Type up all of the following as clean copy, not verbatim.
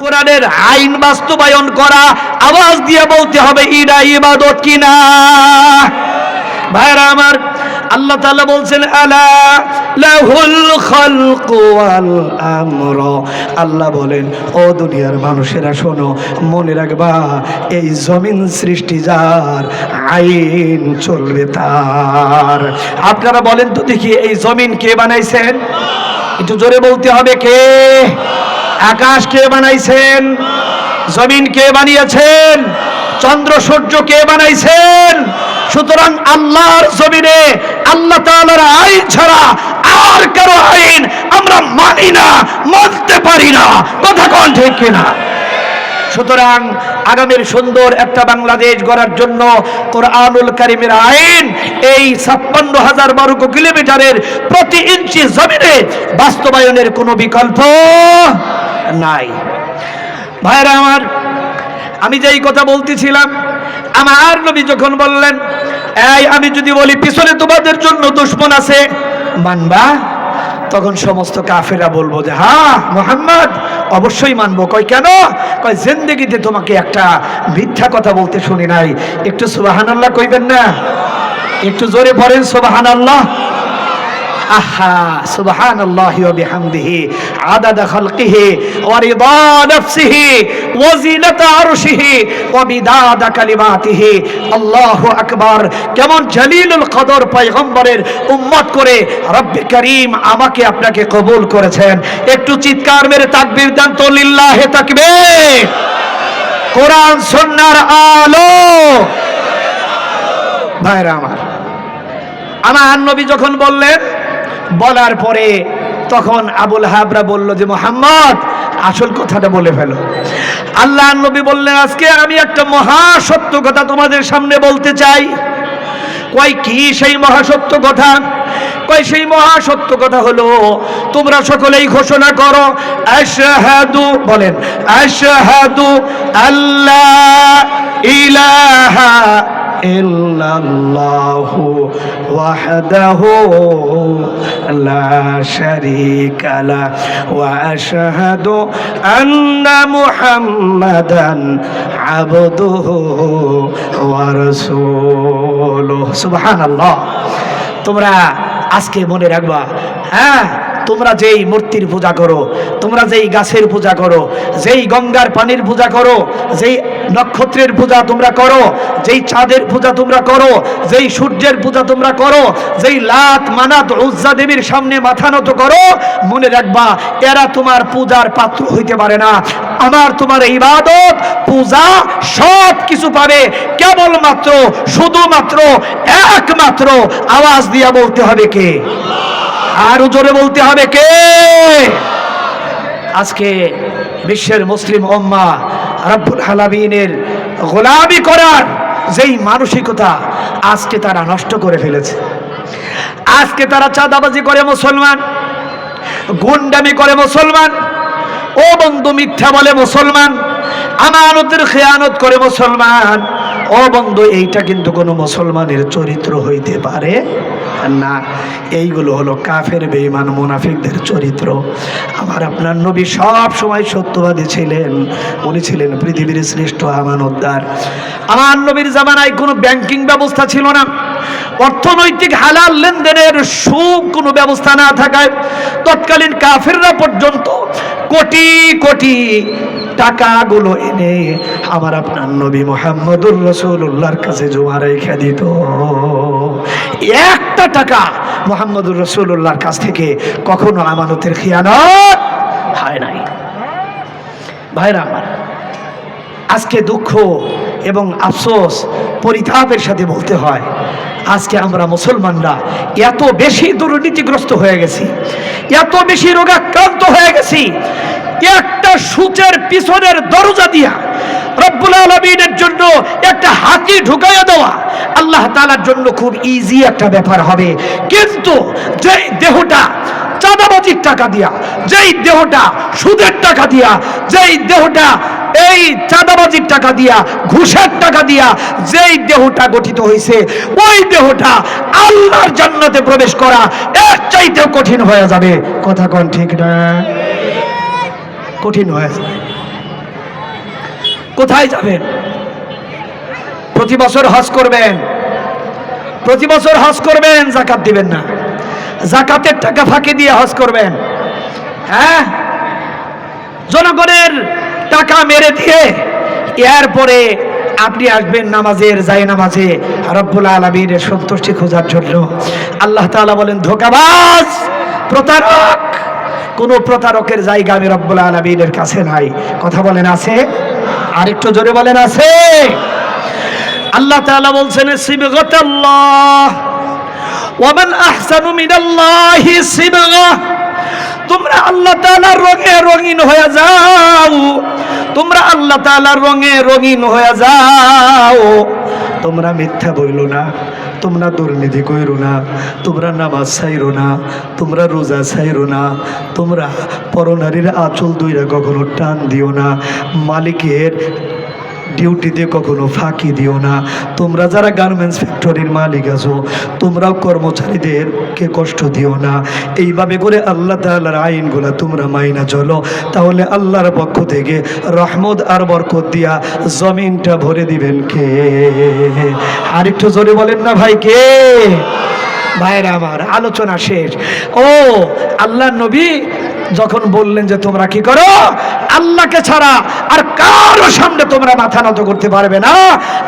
কোরআনের আইন বাস্তবায়ন করা, আওয়াজ দিয়ে বলতে হবে এটা ইবাদত কিনা। ভাইরা আমার, আল্লাহ তাআলা বলছেন আলা লাহুল খালকু ওয়াল আমর। আল্লাহ বলেন, ও দুনিয়ার মানুষেরা শোনো, মনে রাখবা এই জমিন সৃষ্টি যার, আইন চলবে তার। আপনারা বলেন তো দেখি, এই জমিন কে বানাইছেন? একটু জোরে বলতে হবে, কে? আকাশ কে বানাইছেন? জমিন কে বানিয়েছেন? চন্দ্র সূর্য কে বানাইছেন? সুতরাং আল্লাহর জমিনে আল্লাহ তাআলার আইন ছাড়া আর কারো আইন আমরা মানি না, মানতে পারি না। কথা কোন ঠিক কিনা? সুতরাং আগামীর সুন্দর একটা বাংলাদেশ গড়ার জন্য কোরআনুল কারীমের আইন এই 56,000 বর্গ কিলোমিটারের প্রতি ইঞ্চি জমিনে বাস্তবায়নের কোনো বিকল্প নাই। ভাইরা আমার, আমি যেই কথা বলতেছিলাম, আমার নবী যখন বললেন, এই আমি যদি বলি পিছনে তোমাদের জন্য দুশমন আছে, মানবা? তখন সমস্ত কাফেররা বলবো যে হ্যাঁ মুহাম্মদ, অবশ্যই মানবো। কয় কেন? কয় জিন্দেগিতে তোমাকে একটা মিথ্যা কথা বলতে শুনি নাই। একটু সুবহানাল্লাহ কইবেন না? একটু জোরে পড়েন সুবহানাল্লাহ। আহা, সুবহানাল্লাহি ওয়া বিহামদিহি আদাদা খালকিহি ওয়া রিদা নাফসিহি ওয়া জিনাতা আরশিহি ওয়া বিদাদা কালিমাতিহি। আল্লাহু আকবার। কেমন জলিলুল কদর পয়গম্বরের উম্মত করে রব্বে করিম আমাকে আপনাকে কবুল করেছেন। একটু চিৎকার মেরে তাকবীর দেন তো, লিল্লাহি তাকবীর। কোরআন সুন্নাহর আলো। ভাইরা আমার, আমার নবী যখন বললেন, বলার পরে তখন আবুল হাবরা বলল যে মুহাম্মদ আসল কথাটা বলে ফেলো। আল্লাহ নবী বললেন, আজকে আমি একটা মহা সত্য কথা তোমাদের সামনে বলতে চাই। কয় কি সেই মহা সত্য কথা? কয় সেই মহা সত্য কথা হলো, তোমরা সকলেই ঘোষণা করো আশহাদু, বলেন আশহাদু আল্লাহ ইলাহা ইল্লাল্লাহু ওয়াহদাহু লা শারীকা লা ওয়া আশহাদু আন্না মুহাম্মাদান আবদুহু ওয়া রাসূলুহু। সুবহানাল্লাহ। তোমরা আজকে মনে রাখবা, হ্যাঁ, তোমরা যেই মূর্তির পূজা করো, তোমরা যেই গাছের পূজা করো, যেই গঙ্গার পানির পূজা করো, যেই নক্ষত্রের পূজা তোমরা করো, যেই চাঁদের পূজা তোমরা করো, যেই সূর্যের পূজা তোমরা করো, যেই লাত মানাত উজ্জা দেবীর সামনে মাথা নত করো, মনে রাখবা এরা তোমার পূজার পাত্র হইতে পারে না। আমার তোমার ইবাদত পূজা সব কিছু পাবে কেবলমাত্র, শুধুমাত্র, একমাত্র আওয়াজ দিয়া বলতে হবে কে? আরো জোরে বলতে হবে কে? আজকে বিশ্বের মুসলিম উম্মাহ রব্বুল আলামিনের গোলামি করার যেই মানসিকতা আজকে তারা নষ্ট করে ফেলেছে। আজকে তারা চাঁদাবাজি করে মুসলমান, গুন্ডামি করে মুসলমান, ও বন্ধু মিথ্যা বলে মুসলমান, আমানতের খেয়ানত করে মুসলমান। ও বন্ধু, এইটা কিন্তু কোনো মুসলমানের চরিত্র হইতে পারে না। এইগুলো হলো কাফের, বেঈমান, মুনাফিকদের চরিত্র। আমার আপনার নবী সব সময় সত্যবাদী ছিলেন। উনি ছিলেন পৃথিবীর শ্রেষ্ঠ আমানতদার। আমার নবীর জামানায় কোনো ব্যাংকিং ব্যবস্থা ছিল না। অর্থনৈতিক হালাল লেনদেনের কোনো ব্যবস্থা না থাকায় তৎকালীন কাফেররা পর্যন্ত কোটি কোটি টাকাগুলো এনে আমার আপনার নবী মুহাম্মদুর রাসূলুল্লাহর কাছে জমা রেখে দিত। একটা টাকা মুহাম্মদুর রাসূলুল্লাহর কাছ থেকে কখনো আমানতের খিয়ানত হয় নাই। ভাইরা আমার, আজকে দুঃখ এবং আফসোস, পরিতাপের সাথে বলতে হয়, আজকে আমরা মুসলমানরা এত বেশি দুর্নীতিগ্রস্ত হয়ে গেছি, এত বেশি রোগাক্রান্ত হয়ে গেছি, একটা সূচের পিছনের দরজা দিয়া রব্বুল আলামিনের জন্য একটা হাতি ঢুকাইয়া দেওয়া আল্লাহ তাআলার জন্য খুব ইজি একটা ব্যাপার হবে। কিন্তু যেই দেহটা চাঁদাবাজির টাকা দিয়া, যেই দেহটা সুদের টাকা দিয়া, যেই দেহটা এই চাঁদাবাজির টাকা দিয়া, ঘুষের টাকা দিয়া যেই দেহটা গঠিত হয়েছে, ওই দেহটা আল্লাহর জান্নাতে প্রবেশ করা এর চাইতেও কঠিন হয়ে যাবে। কথা কোন ঠিক না? কঠিন হয়ে যাবে। কোথায় যাবেন? প্রতি বছর হজ করবেন, প্রতি বছর হজ করবেন, যাকাত দিবেন না। যাকাতের টাকা ফাঁকি দিয়ে হজ করবেন, হ্যাঁ, জনগণের টাকা মেরে দিয়ে এরপরে আপনি আসবেন নামাজের যায় নামাজে রব্বুল আলামিনের সন্তুষ্টি খোঁজার জন্য। আল্লাহ তাআলা বলেন ধোঁকাবাজ, প্রতারক। কোন প্রতারকের জায়গা আমি রব্বুল আলামিনের কাছে নাই। কথা বলেন আছে? আর একটু জোরে বলেন আছে? আল্লাহ তাআলা বলছেন সিবগাতাল্লাহ ওয়া মান আহসানু মিনাল্লাহি সিবগা। তোমরা আল্লাহ তাআলার রঙে রঙিন হয়ে যাও, তোমরা আল্লাহ তাআলার রঙে রঙিন হয়ে যাও। তোমরা মিথ্যা বইলো না, তোমরা দুর্নীতি কইরো না, তোমরা নামাজ ছাইরো না, তোমরা রোজা ছাইরো না, তোমরা পরনারীর আঁচল দুইরা কখনো টান দিও না, মালিকের ডিউটিতে কখনো ফাঁকি দিও না। তোমরা যারা গার্মেন্টস ফ্যাক্টরির মালিক আছো, তোমরাও কর্মচারীদেরকে কষ্ট দিও না। এইভাবে করে আল্লাহ তাআলার আইনগুলা তোমরা মাইনা চলো, তাহলে আল্লাহর পক্ষ থেকে রহমত আর বরকত দিয়া জমিনটা ভরে দিবেন কে? আর একটু জোরে বলেন না ভাই, কে? ভাইরা আমার, আলোচনা শেষ। ও আল্লাহ নবী যখন বললেন যে তোমরা কি করো, আল্লাহকে ছাড়া আর কারো সামনে তোমরা মাথা নত করতে পারবে না,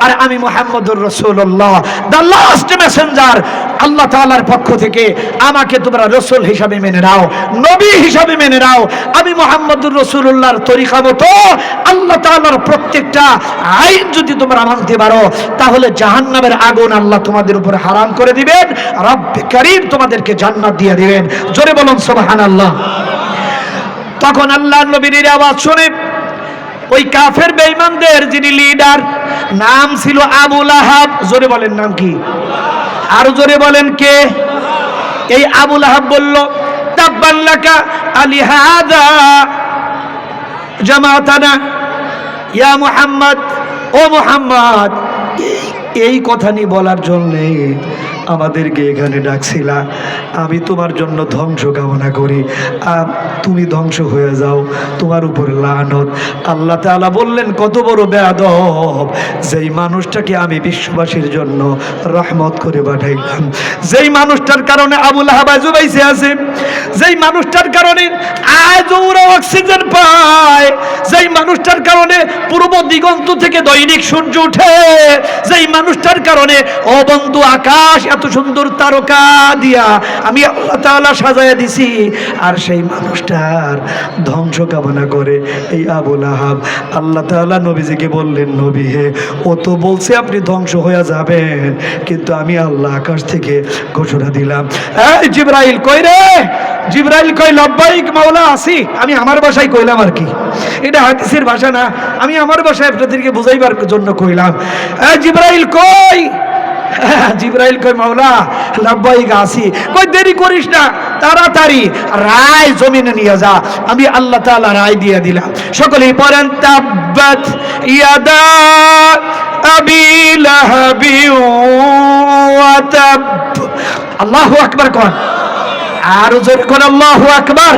আর আমি মুহাম্মদুর রাসূলুল্লাহ দ্য লাস্ট মেসেঞ্জার, আল্লাহ তাআলার পক্ষ থেকে আমাকে তোমরা রাসূল হিসাবে মেনে নাও, নবী হিসাবে মেনে নাও। আমি মুহাম্মদুর রাসূলুল্লাহর তরিকা মতো আল্লাহ তাআলার প্রত্যেকটা আইন যদি তোমরা মানতে পারো, তাহলে জাহান্নামের আগুন আল্লাহ তোমাদের উপর হারাম করে দিবেন, রব্বে কারীম তোমাদেরকে জান্নাত দিয়ে দিবেন। জোরে বলুন সুবহানাল্লাহ। তখন আল্লাহ নবীর আওয়াজ শুনে ওই কাফের বেঈমানদের যিনি লিডার, নাম ছিল আবু লাহাব। জোরে বলেন নাম কি? আর জোরে বলেন কে? এই আবু লাহাব বলল তাব্বান লাকা আলিহাদা জামাতানা ইয়া মুহাম্মদ, ও মুহাম্মদ, এই কথা নিয়ে বলার জন্যে আমাদেরকে এখানে ডাকছিলা। আমি তোমার জন্য ধ্বংস কামনা করি, আর তুমি ধ্বংস হয়ে যাও, তোমার উপর লানত। আল্লাহ তাআলা বললেন কত বড় বেয়াদব, যেই মানুষটাকে আমি বিশ্ববাসীর জন্য রহমত করে পাঠাইলাম, যেই মানুষটার কারণে আবু লাহাব আজও বাইসে আছে, যেই মানুষটার কারণে আজও ওরা অক্সিজেন পায়, যেই মানুষটার কারণে পূর্ব দিগন্ত থেকে দৈনিক সূর্য ওঠে, যেই মানুষটার কারণে ও বন্ধু আকাশ এত সুন্দর তারকা দিয়া আমি আল্লাহ তাআলা সাজায়া দিছি, আর সেই মানুষটার ধ্বংস কামনা করে এই আবু লাহাব। আল্লাহ তাআলা নবীজিকে বললেন, নবী হে, ও তো বলছে আপনি ধ্বংস হয়ে যাবেন, কিন্তু আমি আল্লাহ আকাশ থেকে ঘোষণা দিলাম, এই জিবরাইল কই রে? জিবরাইল কই লব্বাইক মাওলা আসি। আমি আমার ভাষায় কইলাম আর কি, এটা হাদিসের ভাষা না, আমি আমার ভাষায় আপনাদেরকে বুঝাইবার জন্য কইলাম। এই জিবরাইল কই? জিবরাইল কই মাওলা লব্বাইক আসি। কই দেরি করিস না, তাড়াতাড়ি রায় জমিনে নিয়ে যা, আমি আল্লাহ তাআলা রায় দিয়ে দিলাম। সকলেই পড়েন তাব্বাত ইয়াদা আবি লাহাবি ওয়া তাব। আল্লাহু আকবার কোন, আর জোরে কোন আল্লাহু আকবার।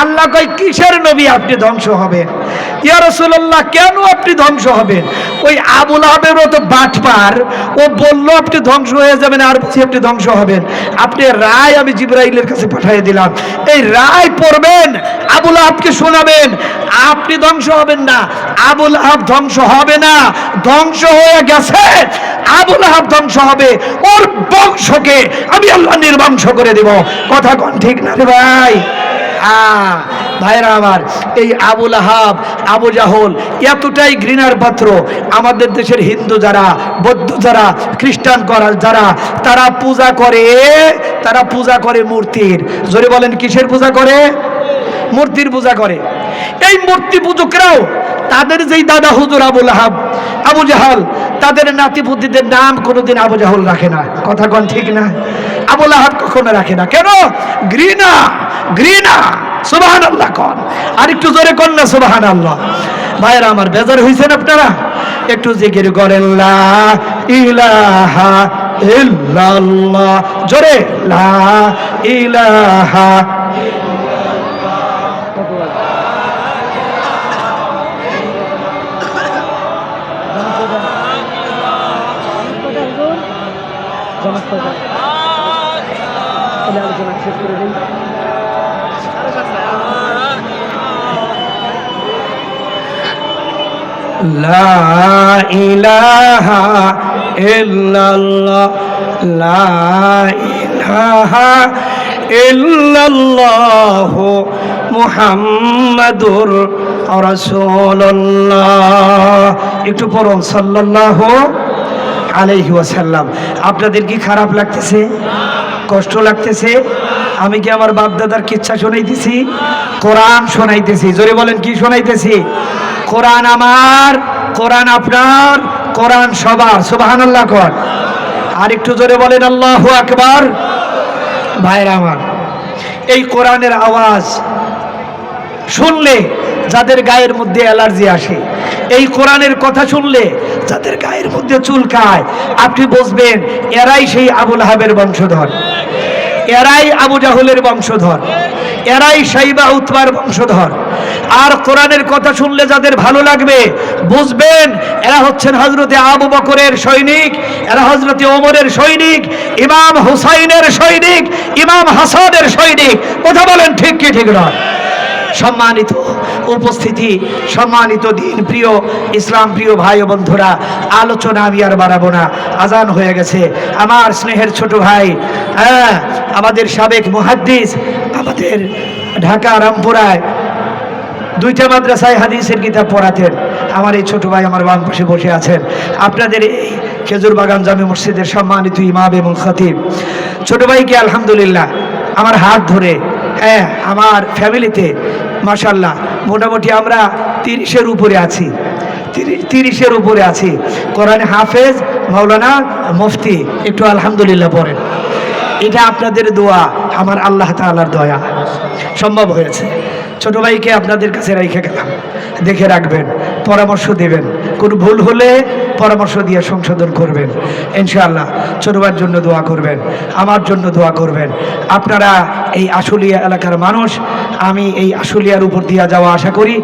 আল্লাহ কই কিসের নবী আপনি ধ্বংস হবেন? ইয়া রাসূলুল্লাহ কেন আপনি ধ্বংস হবেন? ওই আবু লাহাবের তো বাটপার, ও বলল আপনি ধ্বংস হয়ে যাবেন, আর বলছি আপনি ধ্বংস হবেন। আপনি রায় আমি জিবরাইলের কাছে পাঠিয়ে দিলাম, এই রায় পড়বেন, আবু লাহাবকে শোনাবেন, আপনি ধ্বংস হবেন না, আবু লাহাব ধ্বংস হবে না, ধ্বংস হয়ে গেছে। আবু লাহাব ধ্বংস হবে, ওর বংশকে আমি আল্লাহ নির্বংশ করে দেব। কথা কোন ঠিক না রে ভাই? ভাইরা আমার, এই আবু লাহাব, আবু জাহল এতটাই ঘৃণার পাত্র। আমাদের দেশের হিন্দু যারা, বৌদ্ধ যারা, খ্রিস্টান করা যারা, তারা পূজা করে মূর্তির। জোরে বলেন কিসের পূজা করে? মূর্তির পূজা করে। এই মূর্তি পূজকরাও তাদের যেই দাদা হুজুর আবু লাহাব, আবু জাহাল, তাদের নাতিপুতিদের নাম কোনোদিন আবু জাহল রাখে না। কথা কোন ঠিক না? আবু লাহাব কখনো রাখে না। কেন? ঘৃণা, ঘৃণা। সুবহানাল্লাহ কোন, আর একটু জোরে কোন না সুবহানাল্লাহ। ভাইরা আমার, বেজার হইছেন আপনারা? একটু জিকির করেন লা ইলাহা ইল্লাল্লাহ, জোরে লা ইলাহা। আলোচনা শেষ করে দিন। লা ইলাহা ইল্লাল্লাহ, লা ইলাহা ইল্লাল্লাহ মুহাম্মাদুর রাসূলুল্লাহ। একটু পড়ুন সাল্লাল্লাহু আলাইহি ওয়াসাল্লাম। আপনাদের কি খারাপ লাগতেছে, কষ্ট লাগতেছে? আমি কি আমার বাপ দাদার কিচ্ছা শোনাইতেছি? কোরআন শোনাইতেছি। জোরে বলেন কি শোনাইতেছি? কোরআন আমার, কোরআন আপনার, কোরআন সবার। সুবহানাল্লাহ কর। আর একটু জোরে বলেন আল্লাহু আকবার। ভাইরা আমার, এই কোরআনের আওয়াজ শুনলে যাদের গায়ের মধ্যে অ্যালার্জি আসে, এই কোরআনের কথা শুনলে যাদের গায়ের মধ্যে চুলকায়, আপনি বুঝবেন এরাই সেই আবুল আহাবের বংশধর, এরাই আবু জাহলের বংশধর, এরাই সাইবা উতবার বংশধর। আর কোরআনের কথা শুনলে যাদের ভালো লাগবে, বুঝবেন এরা হচ্ছেন হযরতে আবু বকরের সৈনিক, এরা হযরতে ওমরের সৈনিক, ইমাম হুসাইনের সৈনিক, ইমাম হাসানের সৈনিক। কথা বলেন ঠিক কি ঠিক নয়? সম্মানিত উপস্থিতি, সম্মানিত দিন প্রিয় ইসলাম প্রিয় ভাই ও বন্ধুরা, আলোচনা আমি আর বাড়াবো না, আজান হয়ে গেছে। আমার স্নেহের ছোট ভাই, আমাদের সাবেক মুহাদ্দিস, আমাদের ঢাকা রামপুরায় দুইটা মাদ্রাসায় হাদিসের কিতাব পড়াতেন আমার এই ছোট ভাই আমার বাম পাশে বসে আছেন। আপনাদের এই খেজুরবাগান জামে মসজিদের সম্মানিত ইমাম এবং খতিব ছোট ভাইকে আলহামদুলিল্লাহ আমার হাত ধরে, আমার ফ্যামিলিতে মাশাআল্লাহ মোটামুটি আমরা 30-এর উপরে আছি, 30-এর উপরে আছি। কোরআনে হাফেজ, মাওলানা, মুফতি। একটু আলহামদুলিল্লাহ পড়েন। এটা আপনাদের দোয়া, আমার আল্লাহ তাআলার দয়া সম্ভব হয়েছে। ছোট ভাইকে আপনাদের কাছে রেখে গেলাম, দেখে রাখবেন, পরামর্শ দেবেন, কোনো ভুল হলে পরামর্শ দিয়ে সংশোধন করবেন ইনশাআল্লাহ। ছোট ভাইয়ের জন্য দোয়া করবেন, আমার জন্য দোয়া করবেন। আপনারা এই আশুলিয়া এলাকার মানুষ, আমি এই আশুলিয়ার উপর দিয়ে যাওয়া আশা করি।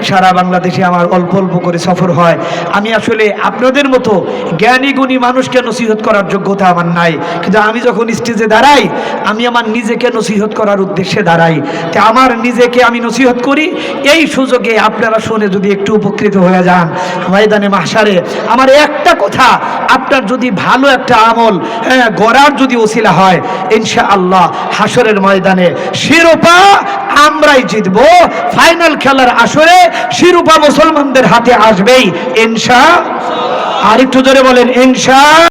সারা বাংলাদেশে আমার অল্প অল্প করে সফর হয়। আমি আসলে আপনাদের মতো জ্ঞানী গুণী মানুষকে নসিহত করার যোগ্যতা আমার নাই, কিন্তু আমি যখন স্টেজে দাঁড়াই, আমি আমার নিজেকে নসিহত করার উদ্দেশ্যে দাঁড়াই। তা আমার নিজেকে আমি নসিহত করি, এই সুযোগে আপনারা শুনে যদি একটু উপকৃত হয়ে যান ময়দানে মাহশারে। আমার একটা কথা, আপনার যদি ভালো একটা আমল গড়ার যদি ওসিলা হয়, ইনশাআল্লাহ হাসরের ময়দানে শিরোপা আমরাই জিতবো। ফাইনাল খেলার আসরে শিরোপা মুসলমানদের হাতে আসবেই ইনশাআল্লাহ। আর একটু জোরে বলেন ইনশাআল্লাহ।